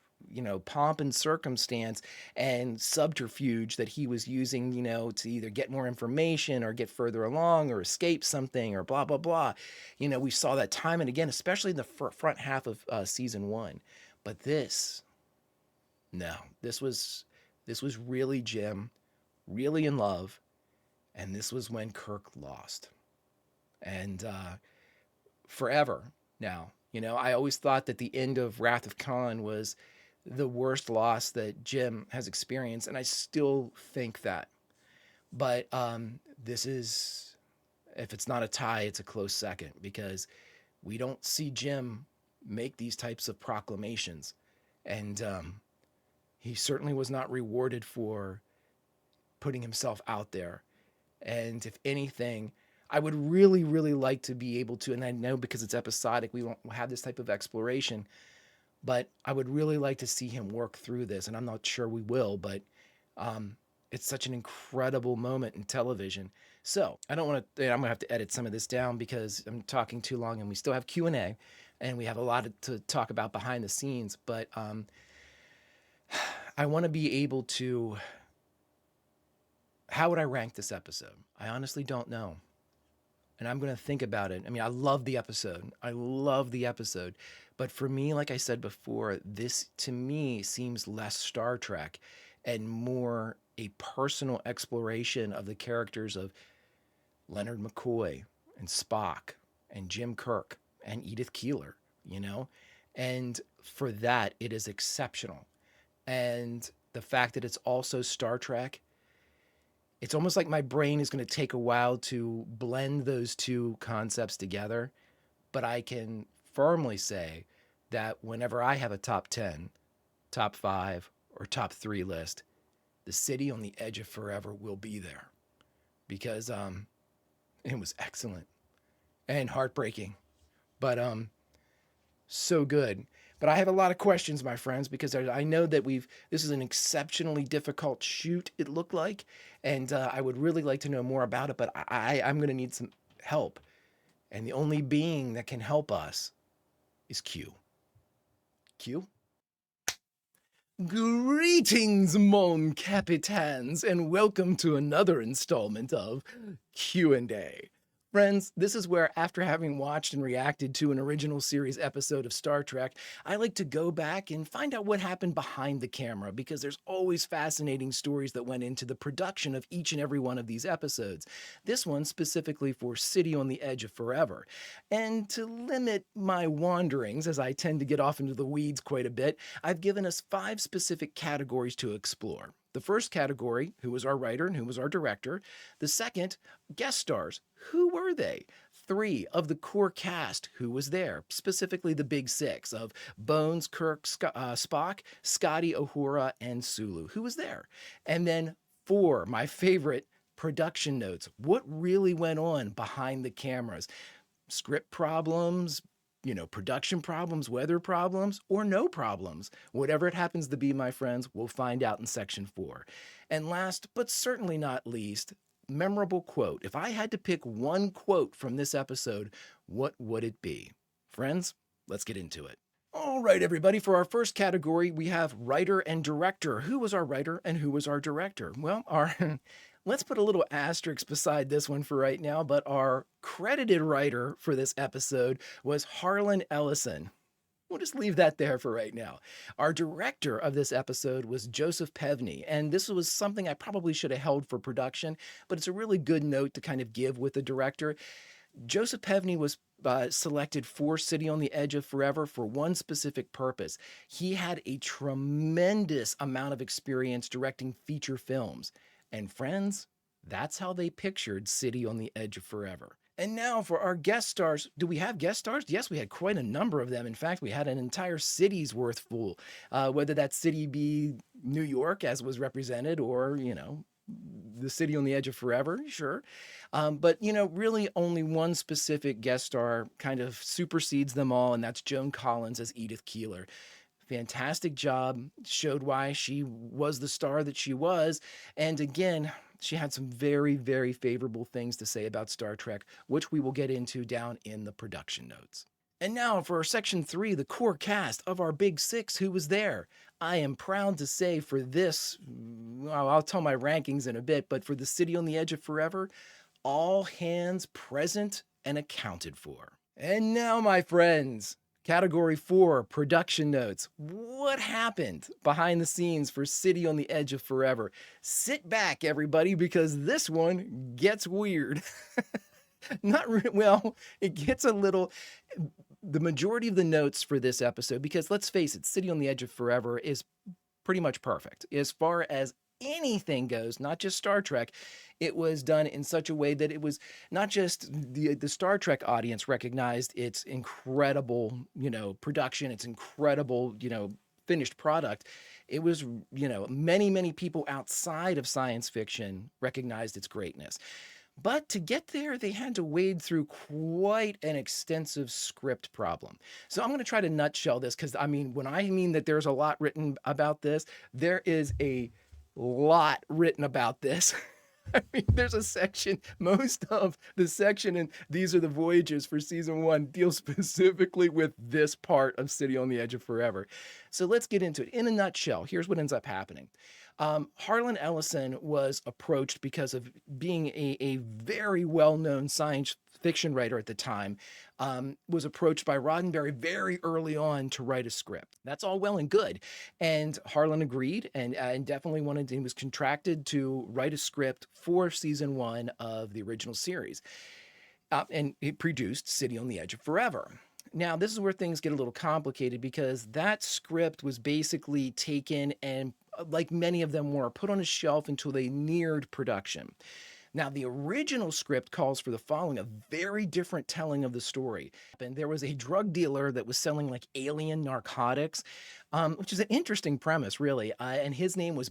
pomp and circumstance and subterfuge that he was using, to either get more information or get further along or escape something or blah, blah, blah. We saw that time and again, especially in the front half of season 1. But this was really Jim, really in love. And this was when Kirk lost. And forever now, I always thought that the end of Wrath of Khan was the worst loss that Jim has experienced, and I still think that. But this is, if it's not a tie, it's a close second because we don't see Jim make these types of proclamations, and he certainly was not rewarded for putting himself out there. And if anything, I would really, really like to be able to, and I know because it's episodic, we won't have this type of exploration, but I would really like to see him work through this, and I'm not sure we will, but it's such an incredible moment in television. So I'm going to have to edit some of this down because I'm talking too long, and we still have Q&A, and we have a lot to talk about behind the scenes, but I want to be able to, how would I rank this episode? I honestly don't know. And I'm going to think about it. I love the episode. But for me, like I said before, this to me seems less Star Trek and more a personal exploration of the characters of Leonard McCoy and Spock and Jim Kirk and Edith Keeler, And for that, it is exceptional. And the fact that it's also Star Trek, it's almost like my brain is going to take a while to blend those two concepts together. But I can firmly say that whenever I have a top 10, top 5, or top 3 list, The City on the Edge of Forever will be there. Because It was excellent and heartbreaking, but so good. But I have a lot of questions, my friends, because I know that this is an exceptionally difficult shoot, it looked like, and I would really like to know more about it, but I'm going to need some help. And the only being that can help us is Q. Q? Greetings, mon capitans, and welcome to another installment of Q&A. Friends, this is where, after having watched and reacted to an original series episode of Star Trek, I like to go back and find out what happened behind the camera, because there's always fascinating stories that went into the production of each and every one of these episodes. This one specifically for City on the Edge of Forever. And to limit my wanderings, as I tend to get off into the weeds quite a bit, I've given us 5 specific categories to explore. The first category, who was our writer and who was our director. The second, guest stars. Who were they? 3, of the core cast, who was there? Specifically the big 6 of Bones, Kirk, Spock, Scotty, Uhura, and Sulu. Who was there? And then 4, my favorite, production notes. What really went on behind the cameras? Script problems, production problems, weather problems, or no problems. Whatever it happens to be, my friends, we'll find out in section 4. And last, but certainly not least, memorable quote. If I had to pick one quote from this episode, what would it be? Friends, let's get into it. All right, everybody, for our first category, we have writer and director. Who was our writer and who was our director? Well, let's put a little asterisk beside this one for right now, but our credited writer for this episode was Harlan Ellison. We'll just leave that there for right now. Our director of this episode was Joseph Pevney, and this was something I probably should have held for production, but it's a really good note to kind of give with the director. Joseph Pevney was selected for City on the Edge of Forever for one specific purpose. He had a tremendous amount of experience directing feature films. And friends, that's how they pictured City on the Edge of Forever. And now for our guest stars. Do we have guest stars? Yes, we had quite a number of them. In fact, we had an entire city's worth full. Whether that city be New York, as was represented, or, the City on the Edge of Forever, sure. But, really only one specific guest star kind of supersedes them all, and that's Joan Collins as Edith Keeler. Fantastic job, showed why she was the star that she was. And again, she had some very, very favorable things to say about Star Trek, which we will get into down in the production notes. And now for section 3, the core cast of our big 6, who was there. I am proud to say for this, well, I'll tell my rankings in a bit, but for the City on the Edge of Forever, all hands present and accounted for. And now, my friends, category 4, production notes. What happened behind the scenes for City on the Edge of Forever? Sit back, everybody, because this one gets weird. It gets a little. The majority of the notes for this episode, because let's face it, City on the Edge of Forever is pretty much perfect as far as anything goes, not just Star Trek. It was done in such a way that it was not just the Star Trek audience recognized its incredible, production, its incredible, finished product. It was, many, many people outside of science fiction recognized its greatness. But to get there, they had to wade through quite an extensive script problem. So I'm going to try to nutshell this, because when I mean that there's a lot written about this, there is a lot written about this. There's a section, most of the section, and these are the voyages for season 1, deals specifically with this part of City on the Edge of Forever. So let's get into it. In a nutshell, here's what ends up happening. Harlan Ellison was approached because of being a very well-known science fiction writer at the time, was approached by Roddenberry very early on to write a script. That's all well and good. And Harlan agreed and definitely he was contracted to write a script for season 1 of the original series. And it produced City on the Edge of Forever. Now, this is where things get a little complicated, because that script was basically taken and, like many of them were, put on a shelf until they neared production. Now, the original script calls for the following, a very different telling of the story. And there was a drug dealer that was selling like alien narcotics, which is an interesting premise, really. And his name was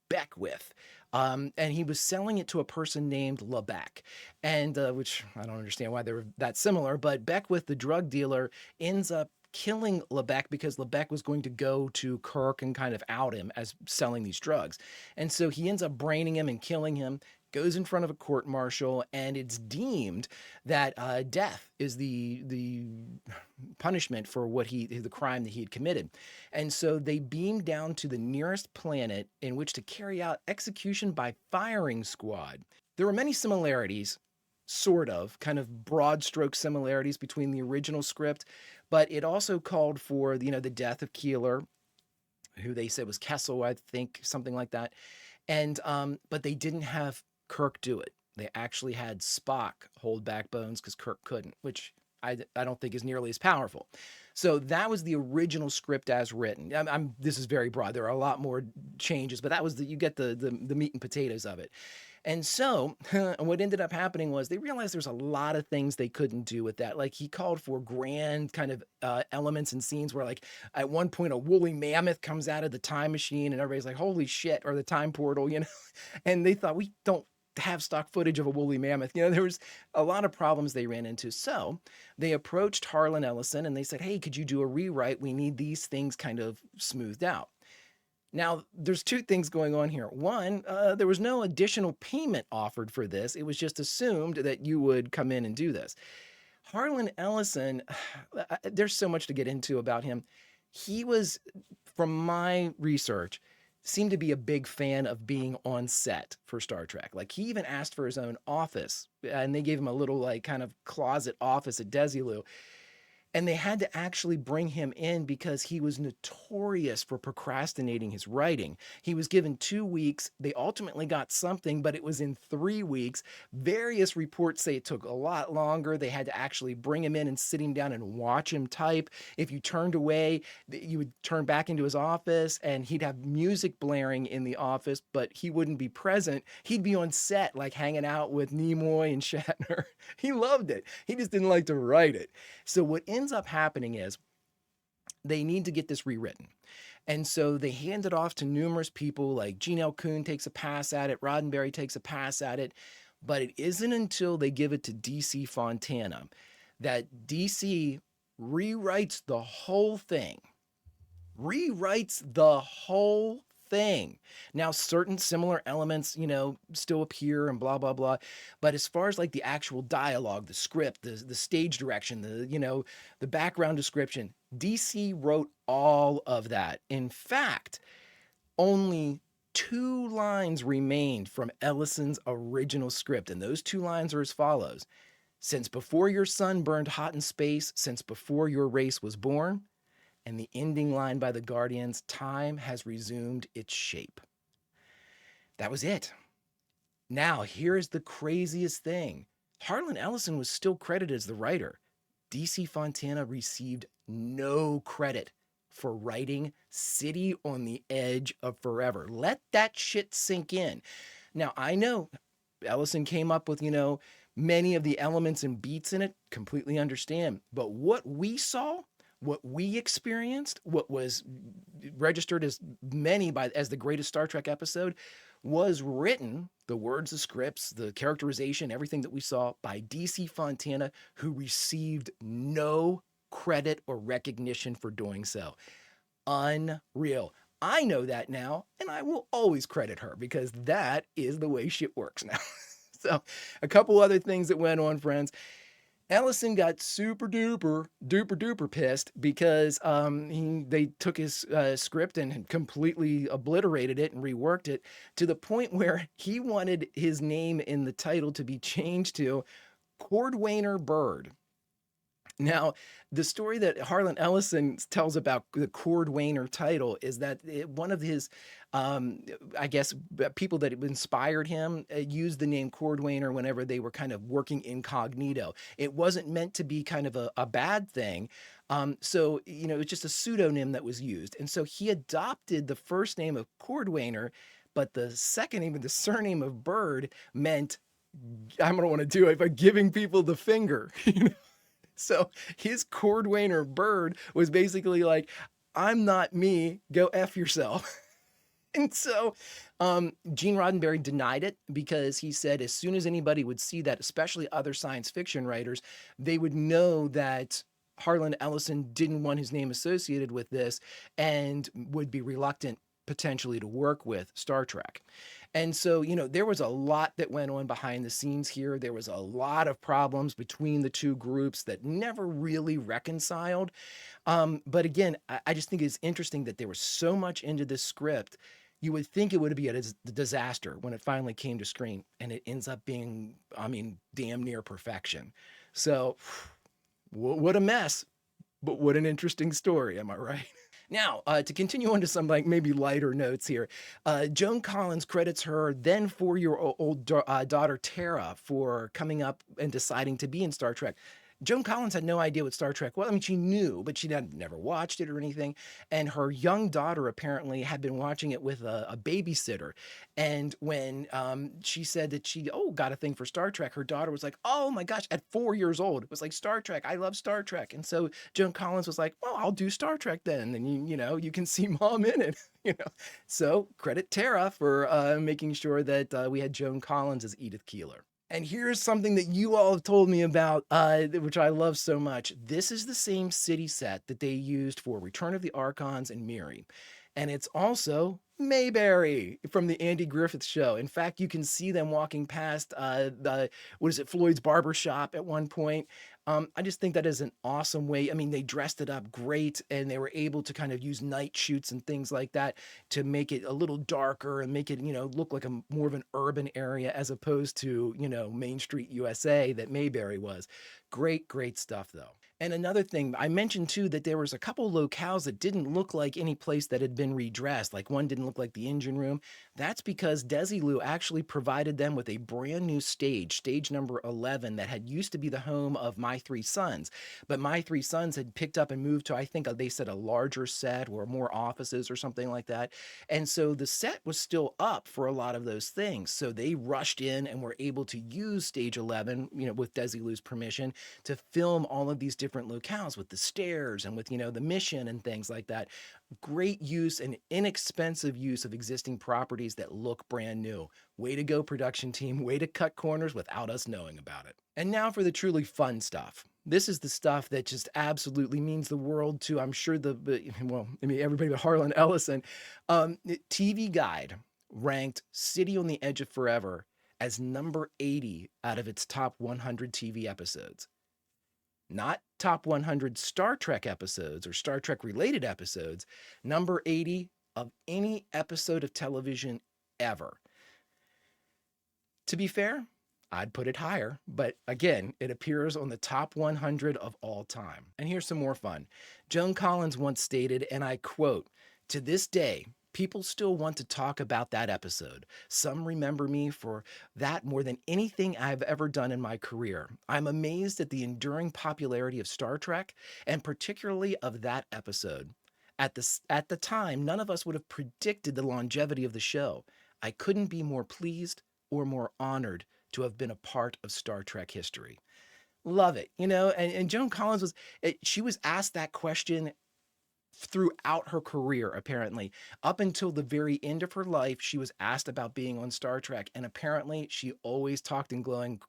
Beckwith. And he was selling it to a person named LeBeck, and which I don't understand why they were that similar. But Beckwith, the drug dealer, ends up killing LeBeck because LeBeck was going to go to Kirk and kind of out him as selling these drugs. And so he ends up braining him and killing him, goes in front of a court martial, and it's deemed that death is the punishment for the crime that he had committed. And so they beam down to the nearest planet in which to carry out execution by firing squad. There were many similarities, sort of, kind of broad stroke similarities between the original script, but it also called for, the death of Keeler, who they said was Kessel, I think, something like that. And but they didn't have Kirk do it. They actually had Spock hold back bones because Kirk couldn't, which I don't think is nearly as powerful. So that was the original script as written. This is very broad. There are a lot more changes, but that was you get the meat and potatoes of it. And so what ended up happening was they realized there's a lot of things they couldn't do with that. Like he called for grand kind of elements and scenes where like at one point a woolly mammoth comes out of the time machine and everybody's like, holy shit, or the time portal, and they thought we don't have stock footage of a woolly mammoth. There was a lot of problems they ran into. So they approached Harlan Ellison and they said, hey, could you do a rewrite? We need these things kind of smoothed out. Now, there's two things going on here. One, there was no additional payment offered for this. It was just assumed that you would come in and do this. Harlan Ellison, there's so much to get into about him. He was, from my research, seemed to be a big fan of being on set for Star Trek. Like he even asked for his own office, and they gave him a little like kind of closet office at Desilu. And they had to actually bring him in because he was notorious for procrastinating his writing. He was given 2 weeks. They ultimately got something, but it was in 3 weeks. Various reports say it took a lot longer. They had to actually bring him in and sit him down and watch him type. If you turned away, you would turn back into his office and he'd have music blaring in the office, but he wouldn't be present. He'd be on set, like hanging out with Nimoy and Shatner. He loved it. He just didn't like to write it. So what ends up happening is they need to get this rewritten. And so they hand it off to numerous people, like Gene L. Kuhn takes a pass at it, Roddenberry takes a pass at it, but it isn't until they give it to D.C. Fontana that D.C. rewrites the whole thing. Now, certain similar elements, still appear and blah, blah, blah. But as far as like the actual dialogue, the script, the stage direction, the background description, DC wrote all of that. In fact, only 2 lines remained from Ellison's original script. And those 2 lines are as follows. Since before your sun burned hot in space, since before your race was born, and the ending line by the Guardians, time has resumed its shape. That was it. Now, here's the craziest thing. Harlan Ellison was still credited as the writer. D.C. Fontana received no credit for writing City on the Edge of Forever. Let that shit sink in. Now, I know Ellison came up with, many of the elements and beats in it, completely understand. But what we saw, what we experienced, what was registered as as the greatest Star Trek episode, was written, the words, the scripts, the characterization, everything that we saw, by D.C. Fontana, who received no credit or recognition for doing so. Unreal. I know that now, and I will always credit her because that is the way shit works now. So, a couple other things that went on, friends. Ellison got super duper pissed because they took his script and completely obliterated it and reworked it to the point where he wanted his name in the title to be changed to Cordwainer Bird. Now, the story that Harlan Ellison tells about the Cordwainer title is that one of his, people that inspired him used the name Cordwainer whenever they were kind of working incognito. It wasn't meant to be kind of a bad thing. So, it was just a pseudonym that was used. And so he adopted the first name of Cordwainer, but the second name, the surname of Bird, meant, I don't want to do it, but giving people the finger, So his Cordwainer Bird was basically like, I'm not me, go F yourself. And so Gene Roddenberry denied it because he said as soon as anybody would see that, especially other science fiction writers, they would know that Harlan Ellison didn't want his name associated with this and would be reluctant potentially to work with Star Trek. And so, there was a lot that went on behind the scenes here. There was a lot of problems between the two groups that never really reconciled. But again, I just think it's interesting that there was so much into this script. You would think it would be a disaster when it finally came to screen, and it ends up being, I mean, damn near perfection. So, what a mess, but what an interesting story, am I right? Now, to continue on to some like maybe lighter notes here, Joan Collins credits her then 4-year-old daughter Tara for coming up and deciding to be in Star Trek. Joan Collins had no idea what Star Trek was. I mean, she knew, but she had never watched it or anything. And her young daughter apparently had been watching it with a babysitter. And when she said that she got a thing for Star Trek, her daughter was like, "Oh my gosh!" At 4 years old, it was like Star Trek. I love Star Trek. And so Joan Collins was like, "Well, I'll do Star Trek then." And you can see Mom in it. So credit Tara for making sure that we had Joan Collins as Edith Keeler. And here's something that you all have told me about, which I love so much. This is the same city set that they used for Return of the Archons and Miri. And it's also Mayberry from the Andy Griffith Show. In fact, you can see them walking past Floyd's Barber Shop at one point. I just think that is an awesome way. I mean, they dressed it up great, and they were able to kind of use night shoots and things like that to make it a little darker and make it, look like more of an urban area as opposed to, Main Street USA that Mayberry was. Great, great stuff, though. And another thing, I mentioned too that there was a couple locales that didn't look like any place that had been redressed. Like one didn't look like the engine room. That's because Desilu actually provided them with a brand new stage number 11, that had used to be the home of My Three Sons. But My Three Sons had picked up and moved to, I think they said, a larger set or more offices or something like that. And so the set was still up for a lot of those things. So they rushed in and were able to use stage 11, with Desilu's permission, to film all of these different locales with the stairs and with, the mission and things like that. Great use and inexpensive use of existing properties that look brand new. Way to go, production team. Way to cut corners without us knowing about it. And now for the truly fun stuff. This is the stuff that just absolutely means the world to, I'm sure, everybody but Harlan Ellison. TV Guide ranked City on the Edge of Forever as number 80 out of its top 100 TV episodes. Not top 100 Star Trek episodes or Star Trek related episodes, number 80 of any episode of television ever. To be fair, I'd put it higher, but again, it appears on the top 100 of all time. And here's some more fun. Joan Collins once stated, and I quote, "To this day, people still want to talk about that episode. Some remember me for that more than anything I've ever done in my career. I'm amazed at the enduring popularity of Star Trek, and particularly of that episode. At the time, none of us would have predicted the longevity of the show. I couldn't be more pleased or more honored to have been a part of Star Trek history." Love it. And Joan Collins she was asked that question throughout her career, apparently. Up until the very end of her life, she was asked about being on Star Trek, and apparently she always talked in glowing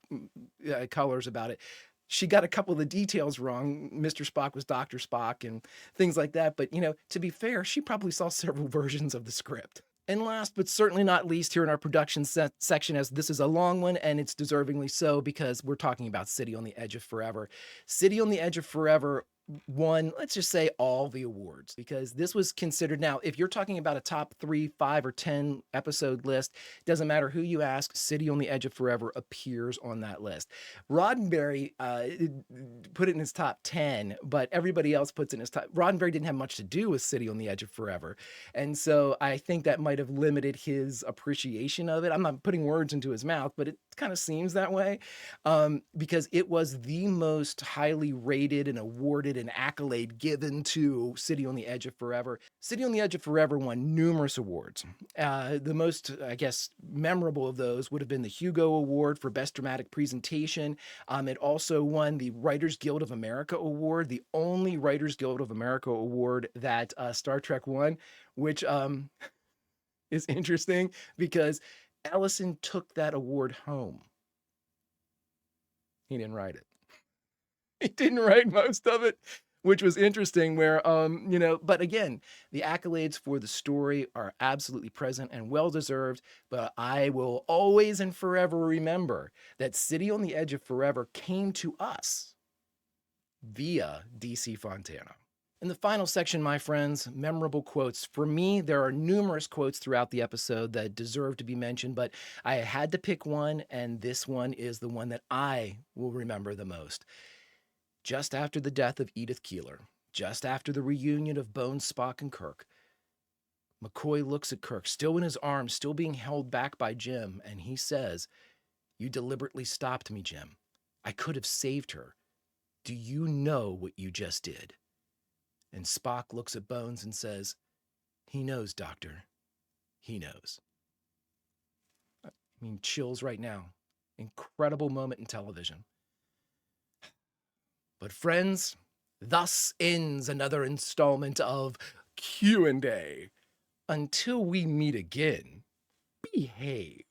colors about it. She got a couple of the details wrong. Mr. Spock was Dr. Spock and things like that. But, to be fair, she probably saw several versions of the script. And last but certainly not least, here in our production section, as this is a long one, and it's deservingly so because we're talking about City on the Edge of Forever. City on the Edge of Forever won, let's just say, all the awards, because this was considered, now if you're talking about a top 3, 5, or 10 episode list, doesn't matter who you ask, City on the Edge of Forever appears on that list. Roddenberry put it in his top 10, but everybody else puts it in his top. Roddenberry didn't have much to do with City on the Edge of Forever, and so I think that might have limited his appreciation of it. I'm not putting words into his mouth, but it kind of seems that way, because it was the most highly rated and awarded an accolade given to City on the Edge of Forever. City on the Edge of Forever won numerous awards. The most, I guess, memorable of those would have been the Hugo Award for Best Dramatic Presentation. It also won the Writers Guild of America Award, the only Writers Guild of America award that Star Trek won, which is interesting because Ellison took that award home. He didn't write it. He didn't write most of it, which was interesting where, but again, the accolades for the story are absolutely present and well-deserved, but I will always and forever remember that City on the Edge of Forever came to us via DC Fontana. In the final section, my friends, memorable quotes. For me, there are numerous quotes throughout the episode that deserve to be mentioned, but I had to pick one, and this one is the one that I will remember the most. Just after the death of Edith Keeler, just after the reunion of Bones, Spock, and Kirk, McCoy looks at Kirk, still in his arms, still being held back by Jim, and he says, "You deliberately stopped me, Jim. I could have saved her. Do you know what you just did?" And Spock looks at Bones and says, "He knows, Doctor. He knows." I mean, chills right now. Incredible moment in television. But friends, thus ends another installment of Q&A. Until we meet again, behave.